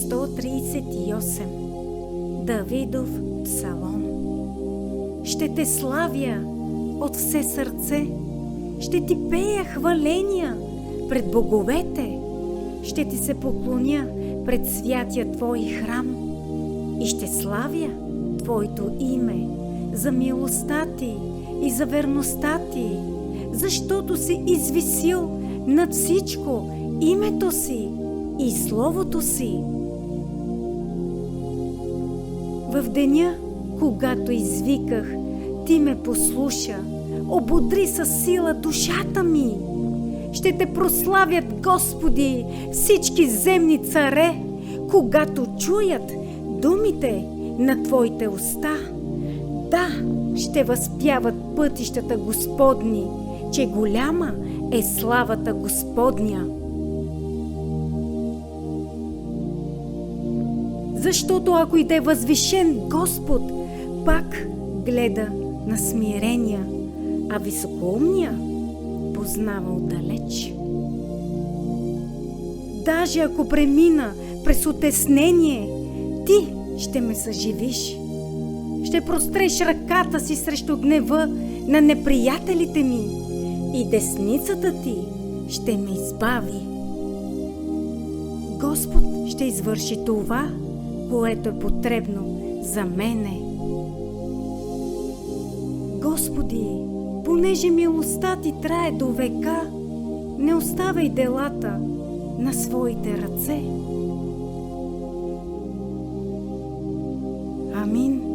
138. Давидов псалом. Ще те славя от все сърце, ще ти пея хваления пред боговете, ще ти се поклоня пред святия Твой храм и ще славя Твоето име за милостта Ти и за верността Ти, защото си извисил над всичко името си и Словото си. В деня, когато извиках, Ти ме послуша, ободри със сила душата ми. Ще те прославят, Господи, всички земни царе, когато чуят думите на Твоите уста. Да, ще възпяват пътищата Господни, че голяма е славата Господня. Защото ако и да е възвишен Господ, пак гледа на смирения, а високоумния познава отдалеч. Даже ако премина през отеснение, Ти ще ме съживиш. Ще простреш ръката си срещу гнева на неприятелите ми и десницата Ти ще ме избави. Господ ще извърши това, което е потребно за мене. Господи, понеже милостта Ти трае до века, не оставяй делата на своите ръце. Амин.